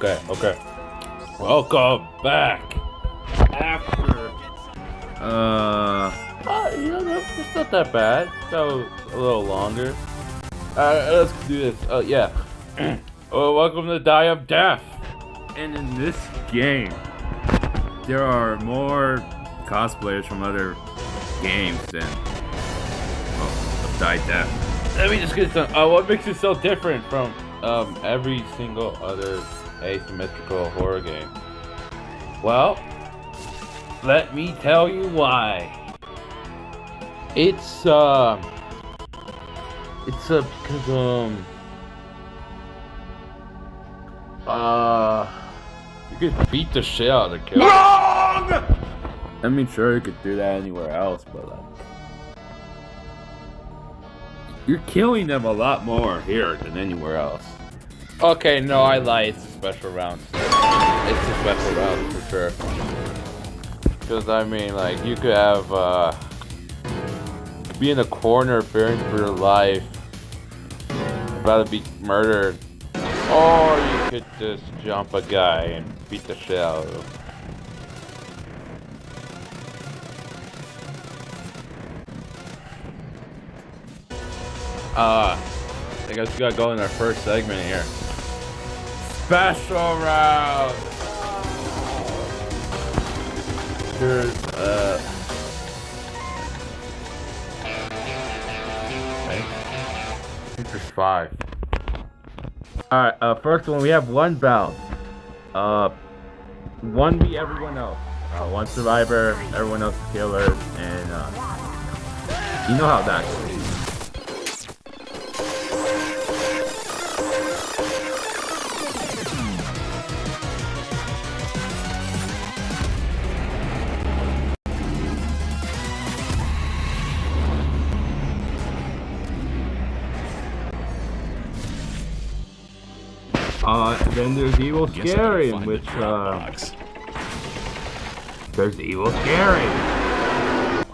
Okay. Welcome back. After, it's not that bad. So a little longer. Let's do this. Yeah. Welcome to Die of Death. And in this game, there are more cosplayers from other games than of Die Death. Let me just get some. What makes it so different from every single other asymmetrical horror game? Well, let me tell you why. It's because you could beat the shit out of the killer. Wrong! I mean, sure, you could do that anywhere else, but you're killing them a lot more here than anywhere else. Okay, no, I lied. It's a special round. It's a special round for sure. Because I mean, like, you could have be in a corner fearing for your life, about to be murdered, or you could just jump a guy and beat the shit out of him. I guess we gotta go in our first segment here. Special round. There's I think there's 5. Alright, first one, we have one bout. One beat everyone else. One survivor, everyone else is killers, and you know how that goes. Then there's Evil Scary, in which, there's Evil Scary.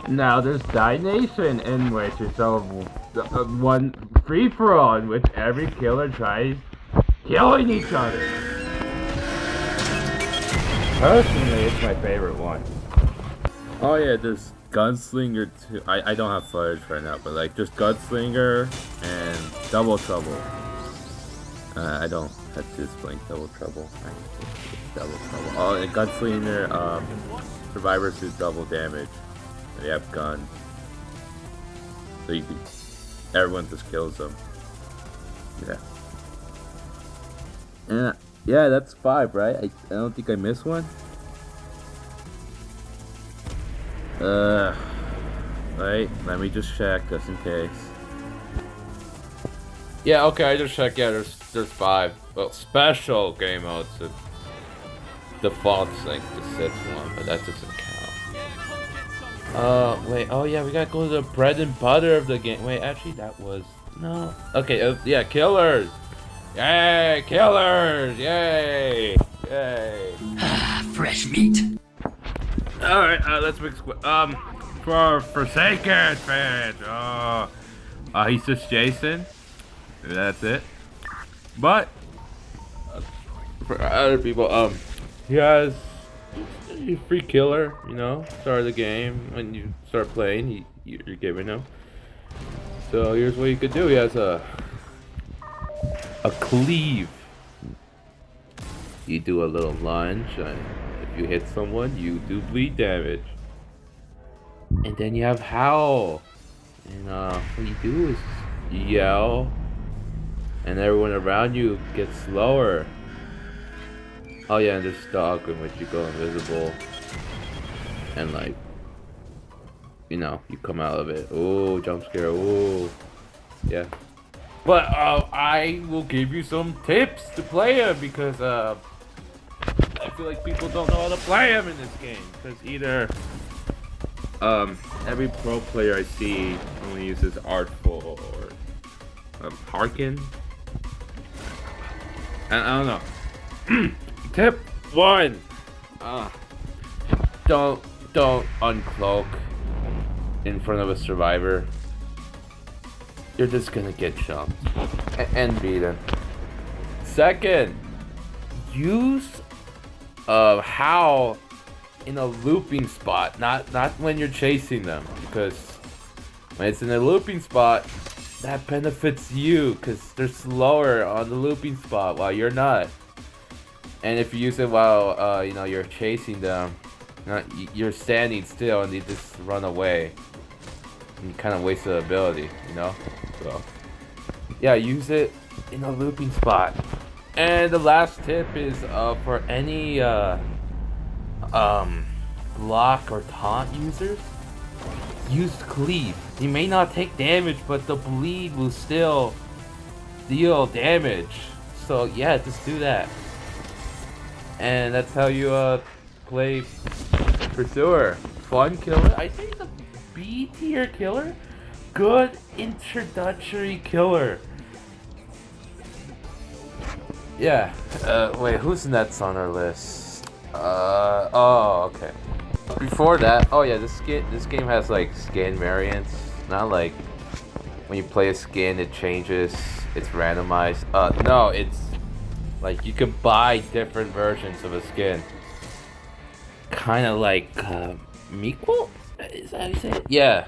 Now there's Die Nation, in which it's one free-for-all, in which every killer tries killing each other. Personally, it's my favorite one. Oh yeah, there's Gunslinger too. I don't have footage right now, but like, there's Gunslinger and Double Trouble. I don't have to explain Double Trouble. Double Trouble. Oh, and Gunslinger, survivors do double damage. They have guns. So you can, everyone just kills them. Yeah. And yeah, that's 5, right? I don't think I missed one. Right, let me just check just in case. Yeah, okay, I just checked. Yeah, there's 5. Well, special game modes. The default's like the 6th one, but that doesn't count. Wait. Oh yeah, we gotta go to the bread and butter of the game. Wait, actually, that was no. Okay. Yeah, killers. Yay, killers! Yay! Yay! Fresh meat. All right. Let's mix. For Forsaken fans. He's just Jason. That's it. But for other people, he has a free killer. You know, start of the game when you start playing, you're giving him. So here's what you could do. He has a cleave. You do a little lunge, and if you hit someone, you do bleed damage. And then you have howl, and what you do is you yell. And everyone around you gets slower. Oh yeah, and there's stalk in which you go invisible. And like, you know, you come out of it. Oh, jump scare, oh. Yeah. But I will give you some tips to play him because I feel like people don't know how to play him in this game. Because either every pro player I see only uses artful or harken. And I don't know. Tip 1. Don't uncloak in front of a survivor. You're just gonna get jumped and beaten. Second, use howl in a looping spot, not when you're chasing them, because when it's in a looping spot, that benefits you because they're slower on the looping spot while you're not. And if you use it while you know, you're chasing them, you're standing still and they just run away. And you kind of waste the ability, you know? So yeah, use it in a looping spot. And the last tip is for any block or taunt users, use cleave. You may not take damage, but the bleed will still deal damage. So yeah, just do that. And that's how you play Pursuer. Fun killer. I say it's a B tier killer. Good introductory killer. Yeah. Wait, who's next on our list? Oh, okay. Before that, oh yeah, this game has like skin variants. Not like when you play a skin, it changes. It's randomized. No, it's like you can buy different versions of a skin. Kind of like Mequel? Is that how you say it? Yeah.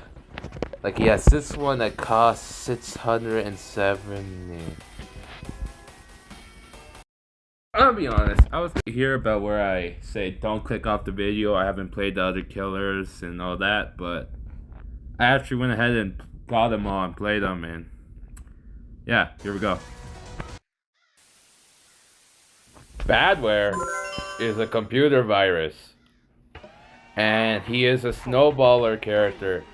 Like yes, this one that costs 670. I'll be honest, I was here about where I say don't click off the video, I haven't played the other killers and all that, but I actually went ahead and got them all and played them, and yeah, here we go. Badware is a computer virus, and he is a snowballer character,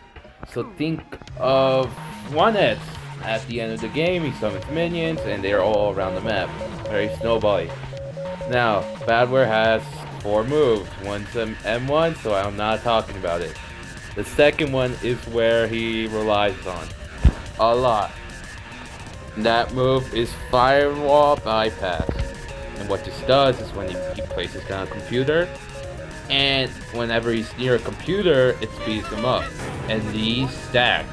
so think of one-hits. At the end of the game, he summons minions, and they're all around the map. Very snowbally. Now, Badware has 4 moves. One's M1, so I'm not talking about it. The second one is where he relies on a lot. That move is Firewall Bypass. And what this does is when he places down a computer, and whenever he's near a computer, it speeds him up. And these stack.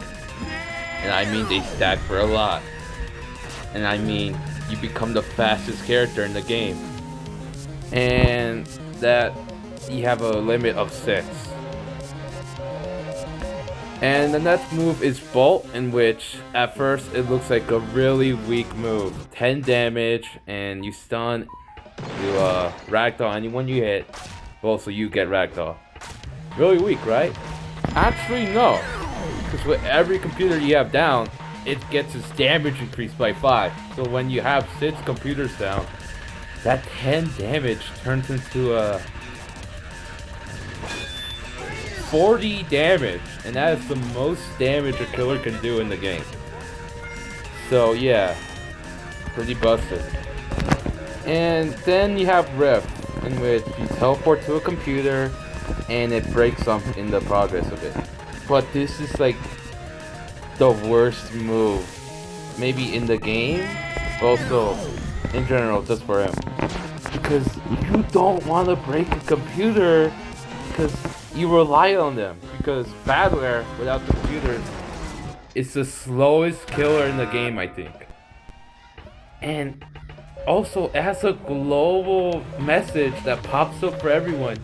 And I mean they stack for a lot. And I mean you become the fastest character in the game. And that you have a limit of 6. And the next move is Bolt, in which at first it looks like a really weak move. 10 damage and you stun, you ragdoll anyone you hit, but also you get ragdoll. Really weak, right? Actually no. Because with every computer you have down, it gets its damage increased by 5. So when you have 6 computers down, that 10 damage turns into 40 damage. And that is the most damage a killer can do in the game. So yeah, pretty busted. And then you have Rift, in which you teleport to a computer and it breaks something in the progress of it. But this is like the worst move, maybe in the game, but also in general, just for him. Because you don't want to break a computer because you rely on them. Because Badware, without the computers, is the slowest killer in the game, I think. And also, it has a global message that pops up for everyone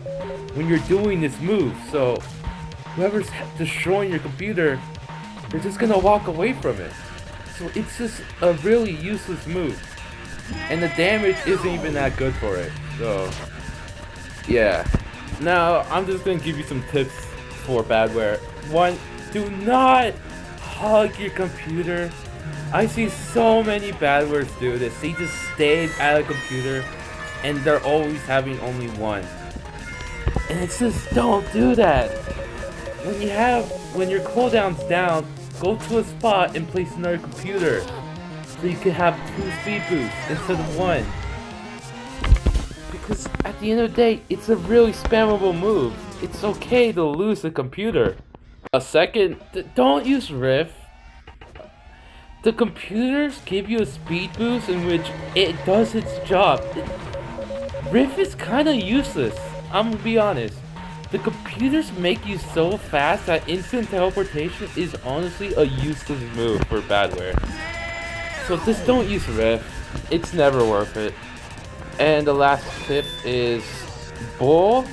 when you're doing this move. So whoever's destroying your computer, they're just gonna walk away from it. So it's just a really useless move. And the damage isn't even that good for it. So yeah. Now I'm just gonna give you some tips for Badware. 1, do not hug your computer. I see so many Badwares do this. They just stay at a computer and they're always having only one. And it's just, don't do that. When your cooldown's down, go to a spot and place another computer. So you can have 2 speed boosts instead of 1. Because at the end of the day, it's a really spammable move. It's okay to lose a computer. A second, don't use Rift. The computers give you a speed boost in which it does its job. Rift is kinda useless, I'm gonna be honest. The computers make you so fast that instant teleportation is honestly a useless move for Badware. So just don't use Rift. It's never worth it. And the last tip is Bull.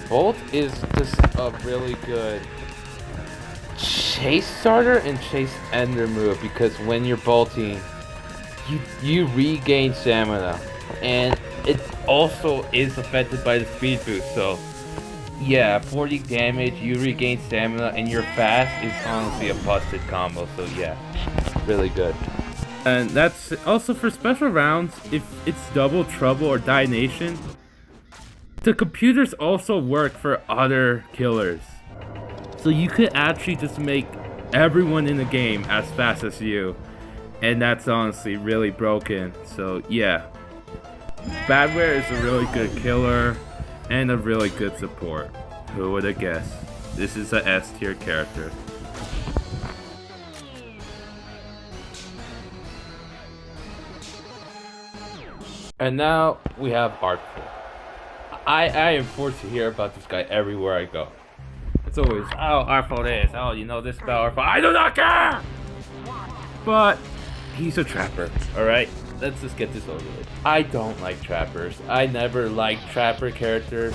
Bolt is just a really good chase starter and chase ender move because when you're bolting, you regain stamina, and it also is affected by the speed boost. So yeah, 40 damage, you regain stamina, and you're fast is honestly a busted combo. So yeah, really good. And that's also for special rounds. If it's double trouble or die nation, the computers also work for other killers. So you could actually just make everyone in the game as fast as you. And that's honestly really broken. So yeah. Barware is a really good killer and a really good support. Who would have guessed? This is a S tier character. And now we have Artful. I am forced to hear about this guy everywhere I go. It's always, oh, Artful this, oh, you know this about Artful. I do not care! But he's a trapper, alright? Let's just get this over with. I don't like trappers. I never liked trapper characters.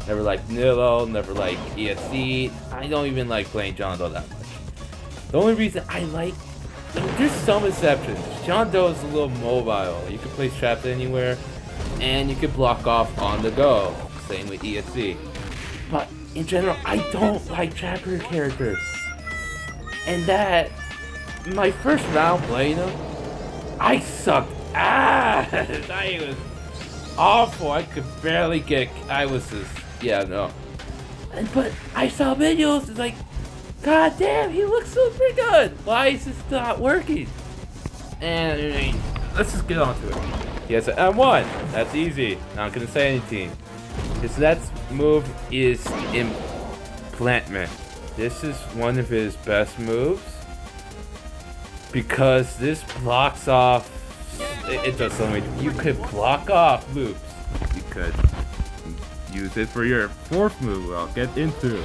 Never liked Nilo, never liked ESC. I don't even like playing John Doe that much. The only reason I like, there's some exceptions. John Doe is a little mobile. You can place traps anywhere, and you can block off on the go. Same with ESC. But in general, I don't like trapper characters. And that, my first round playing them, I sucked ass. I was awful. I could barely get. I was just, yeah, no. But I saw videos. It's like, god damn, he looks super good. Why is this not working? And let's just get on to it. He has an M1. That's easy. Not gonna say anything. His next move is Implantment. This is one of his best moves because this blocks off. It does something. You could block off loops. You could use it for your fourth move. I'll get into.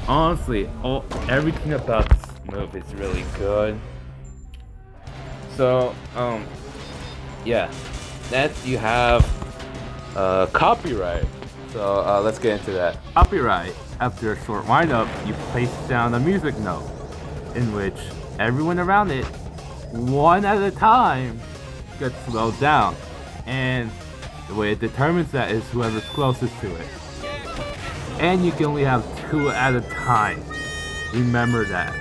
Honestly, everything about this move is really good. So, yeah. Next, you have copyright. So let's get into that. Copyright. After a short windup, you place down a music note, in which everyone around it, one at a time, gets slowed down. And the way it determines that is whoever's closest to it. And you can only have 2 at a time. Remember that.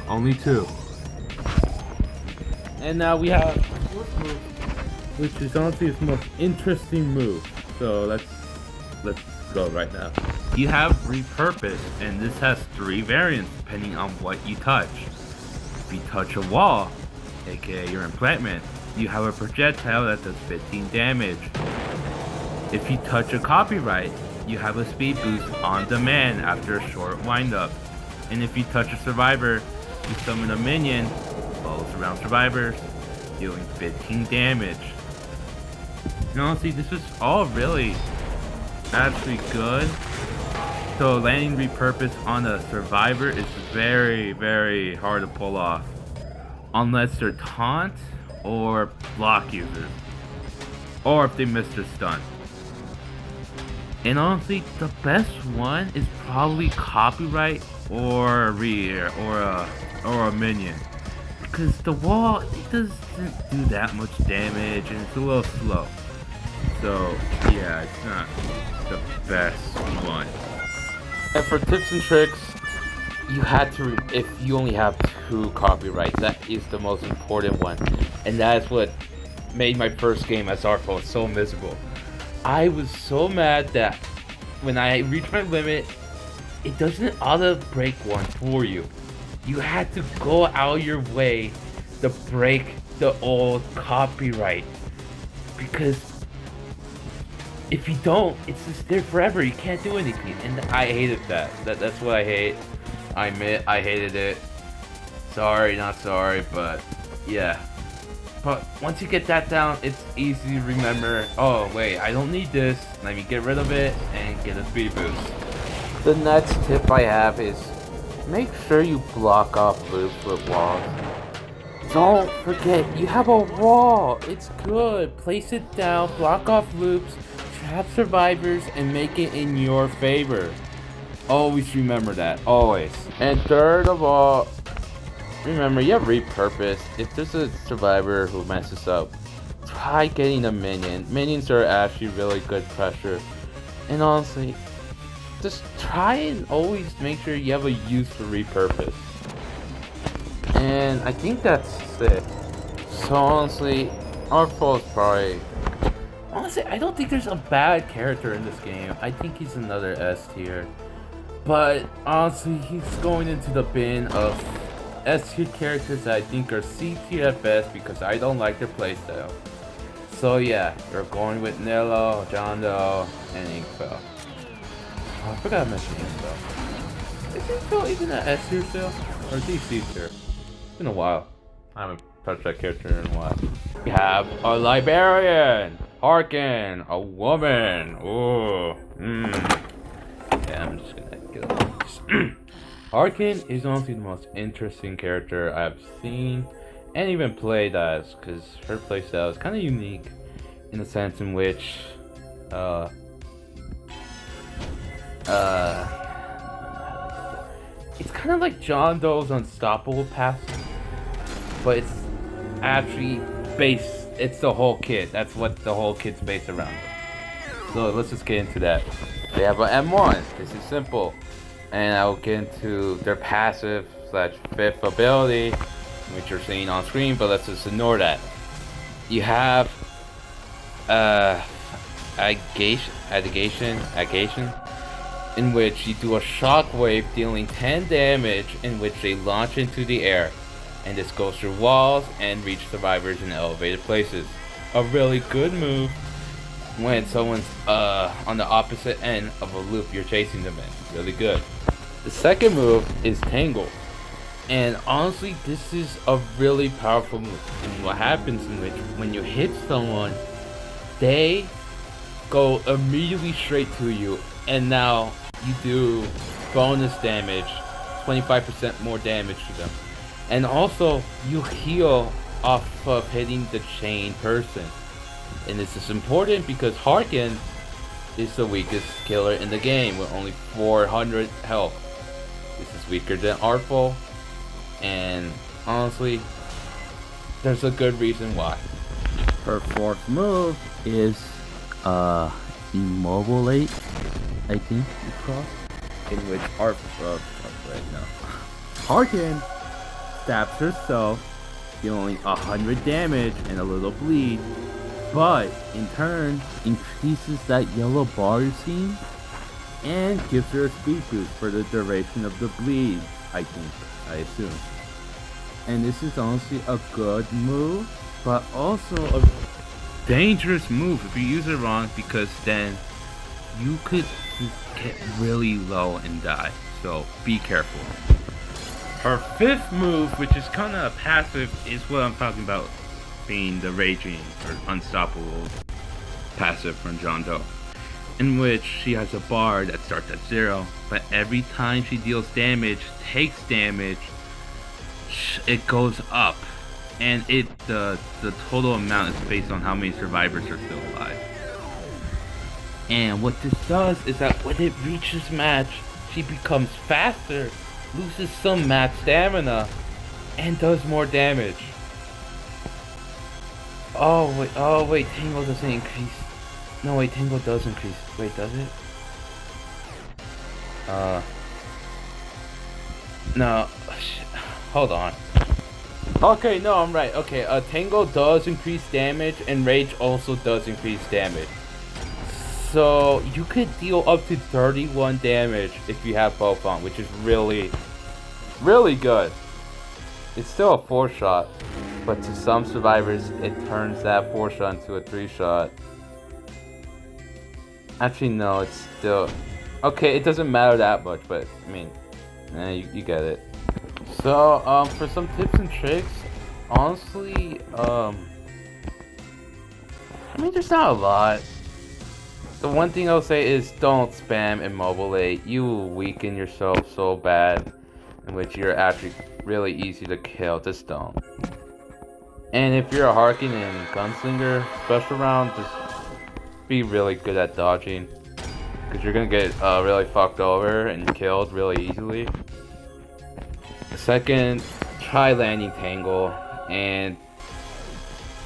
Only 2. And now we have the fourth move, which is honestly his most interesting move. So let's go right now. You have Repurpose, and this has 3 variants depending on what you touch. If you touch a wall, aka your implantment, you have a projectile that does 15 damage. If you touch a copyright, you have a speed boost on demand after a short windup. And if you touch a survivor, you summon a minion, follows around survivors, dealing 15 damage. And honestly, this is all really actually good. So landing Repurpose on a survivor is very, very hard to pull off. Unless they're taunt or block users. Or if they miss their stun. And honestly, the best one is probably copyright or a minion. Because the wall, it doesn't do that much damage and it's a little slow. So yeah, it's not the best one. And for tips and tricks, you had to, if you only have 2 copyrights, that is the most important one. And that is what made my first game as Artful so miserable. I was so mad that when I reached my limit, it doesn't auto break one for you. You had to go out of your way to break the old copyright. Because if you don't, it's just there forever. You can't do anything. And I hated that. That's what I hate. I admit I hated it. Sorry, not sorry, but yeah. But once you get that down, it's easy to remember, oh wait, I don't need this, let me get rid of it and get a speed boost. The next tip I have is make sure you block off loops with walls. Don't forget, you have a wall. It's good. Place it down, block off loops, trap survivors, and make it in your favor. Always remember that. Always. And third of all, remember, you have repurpose. If there's a survivor who messes up, try getting a minion. Minions are actually really good pressure. And honestly, just try and always make sure you have a use for repurpose. And I think that's it. So honestly, artful is probably... Honestly, I don't think there's a bad character in this game. I think he's another S tier. But honestly, he's going into the bin of S tier characters that I think are C tier at best because I don't like their playstyle. So yeah, we're going with Nello, John Doe, and Inkfell. Oh, I forgot to mention Inkfell. Is Inkfell even an S tier still? Or is he C tier? It's been a while. I haven't touched that character in a while. We have a librarian, harken, a woman. Ooh, Yeah, I'm just gonna get along. Harken is honestly the most interesting character I've seen and even played as, because her playstyle is kind of unique in the sense in which, it's kind of like John Doe's unstoppable passive, but it's actually based, it's the whole kit. That's what the whole kit's based around. So let's just get into that. They have an M1. This is simple. And I'll get into their passive slash fifth ability, which you're seeing on screen, but let's just ignore that. You have agation, in which you do a shockwave dealing 10 damage, in which they launch into the air, and this goes through walls and reach survivors in elevated places. A really good move when someone's on the opposite end of a loop you're chasing them in. Really good. The second move is Tangle. And honestly, this is a really powerful move. And what happens in which, when you hit someone, they go immediately straight to you. And now you do bonus damage, 25% more damage to them. And also, you heal off of hitting the chain person. And this is important because Harken is the weakest killer in the game with only 400 health. This is weaker than Artful, and honestly, there's a good reason why. Her fourth move is Immobilate, I think it's called, in which Harken stabs herself, dealing 100 damage and a little bleed, but in turn increases that yellow bar you're seeing and gives her a speed boost for the duration of the bleed, I assume. And this is honestly a good move, but also a dangerous move if you use it wrong, because then you could get really low and die, so be careful. Her fifth move, which is kind of passive, is what I'm talking about being the Raging or Unstoppable passive from John Doe, in which she has a bar that starts at 0, but every time she deals damage, takes damage, it goes up, and the total amount is based on how many survivors are still alive. And what this does is that when it reaches match, she becomes faster, loses some match stamina, and does more damage. Oh wait, Tangle doesn't increase. No wait, Tangle does increase. Wait, does it? No, hold on. Okay, no, I'm right. Okay, Tangle does increase damage, and Rage also does increase damage. So you could deal up to 31 damage if you have both on, which is really, really good. It's still a 4-shot, but to some survivors, it turns that 4-shot into a 3-shot. Actually, no, it's still... Okay, it doesn't matter that much, but, I mean, you get it. So, for some tips and tricks, honestly, I mean, there's not a lot. The one thing I'll say is don't spam Immobilate. You will weaken yourself so bad, in which you're actually really easy to kill. Just don't. And if you're a harken and gunslinger special round, just be really good at dodging, because you're gonna get really fucked over and killed really easily. Second, try landing tangle, and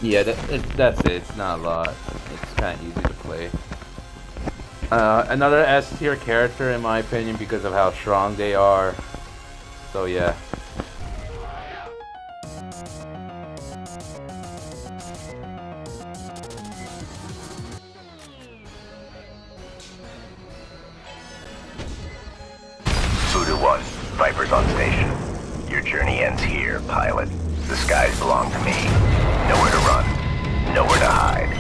yeah, that's it. It's not a lot. It's kind of easy to play. Another S tier character in my opinion because of how strong they are. So yeah. Voodoo 1, Viper's on station. Your journey ends here, pilot. The skies belong to me. Nowhere to run. Nowhere to hide.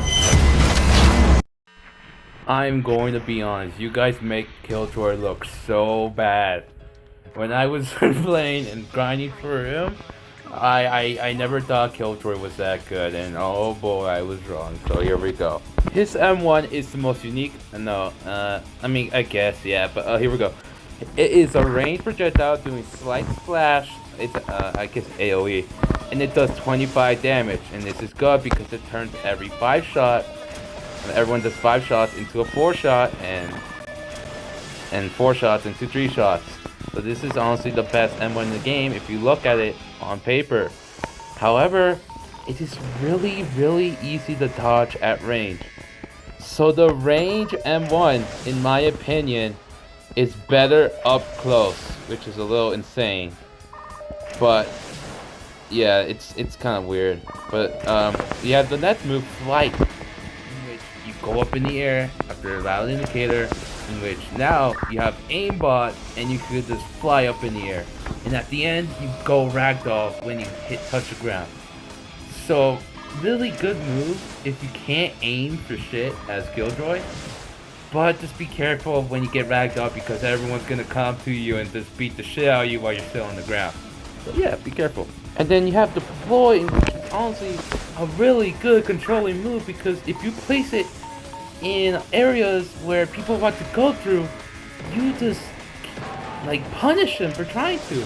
I'm going to be honest, you guys make Killdroid look so bad. When I was playing and grinding for him, I never thought Killdroid was that good, and oh boy, I was wrong. So here we go. His M1 is the most unique. No, I mean, I guess, yeah, but here we go. It is a ranged projectile doing slight splash. It's I guess AoE, and it does 25 damage. And this is good because it turns every 5 shot. And everyone does 5 shots into a 4 shot, and 4 shots into 3 shots. So this is honestly the best M1 in the game if you look at it on paper. However, it is really easy to dodge at range. So the range M1, in my opinion, is better up close, which is a little insane. But yeah, it's kind of weird. But you have the next move, flight, in which you go up in the air after a loud indicator, in which now you have aimbot and you could just fly up in the air. And at the end, you go ragdoll when you touch the ground. So really good move if you can't aim for shit as killdroid. But just be careful when you get ragdoll because everyone's gonna come to you and just beat the shit out of you while you're still on the ground. So yeah, be careful. And then you have deploy, which is honestly a really good controlling move because if you place it in areas where people want to go through, you just like punish them for trying to.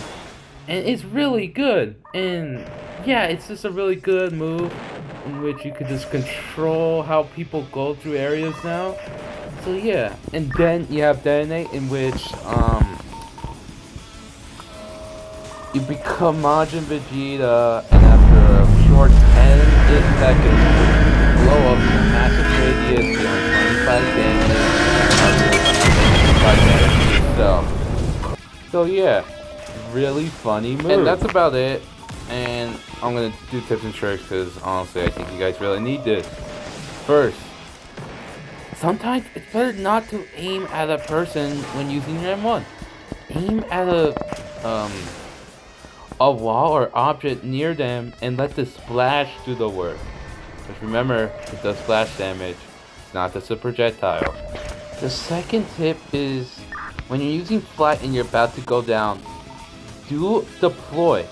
And it's really good. And yeah, it's just a really good move in which you could just control how people go through areas now. So yeah, and then you have detonate, in which you become Majin Vegeta, and after a short 10 seconds, blow up in a massive radius, dealing 25 damage to yourself. So yeah, really funny move. And that's about it. And I'm gonna do tips and tricks because honestly, I think you guys really need this. First, sometimes it's better not to aim at a person when using your M1. Aim at a wall or object near them and let the splash do the work. Just remember, it does splash damage. It's not just a projectile. The second tip is when you're using flight and you're about to go down, do deploy.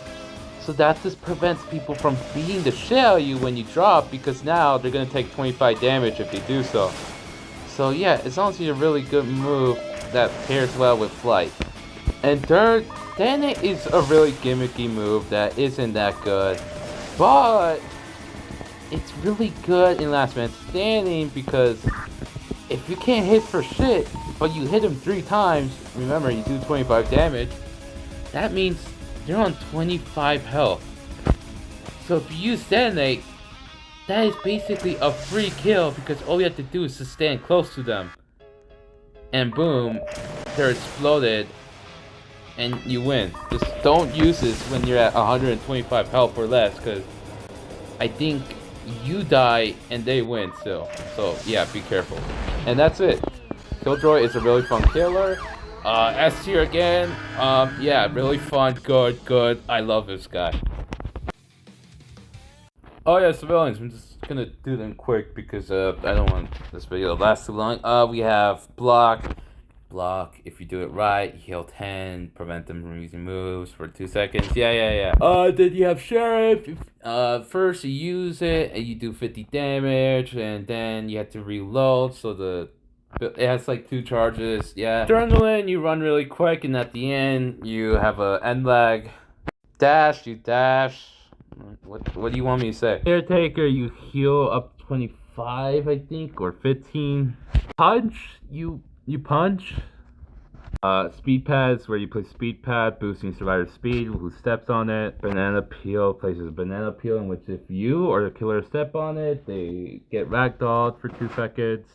So that just prevents people from beating the shit out of you when you drop, because now they're gonna take 25 damage if they do so. So yeah, it's honestly a really good move that pairs well with flight. And third, detonate is a really gimmicky move that isn't that good, but it's really good in last man standing because if you can't hit for shit, but you hit him 3 times, remember you do 25 damage, that means they're on 25 health. So if you use detonate, that is basically a free kill because all you have to do is to stand close to them. And boom, they're exploded and you win. Just don't use this when you're at 125 health or less because I think you die and they win still. So yeah, be careful. And that's it. Killdroid is a really fun killer. S tier again. Yeah, really fun, good. I love this guy. Oh yeah, civilians. I'm just gonna do them quick because I don't want this video to last too long. We have block. If you do it right, heal 10, prevent them from using moves for 2 seconds. Yeah. Then you have sheriff. First you use it and you do 50 damage, and then you have to reload. So it has like 2 charges. Yeah. Adrenaline, you run really quick, and at the end you have a end lag. Dash, you dash. What do you want me to say? Caretaker, you heal up 25, I think, or 15. Punch, you punch. Speed pads, where you place speed pad, boosting survivor's speed, who steps on it. Banana peel places a banana peel in which if you or the killer step on it, they get ragdolled for 2 seconds.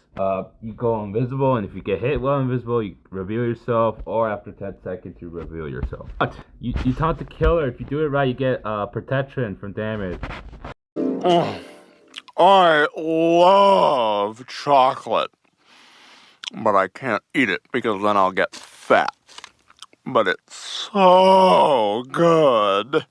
You go invisible, and if you get hit while invisible, you reveal yourself, or after 10 seconds, you reveal yourself. But you taunt the killer. If you do it right, you get protection from damage. I love chocolate, but I can't eat it because then I'll get fat. But it's so good.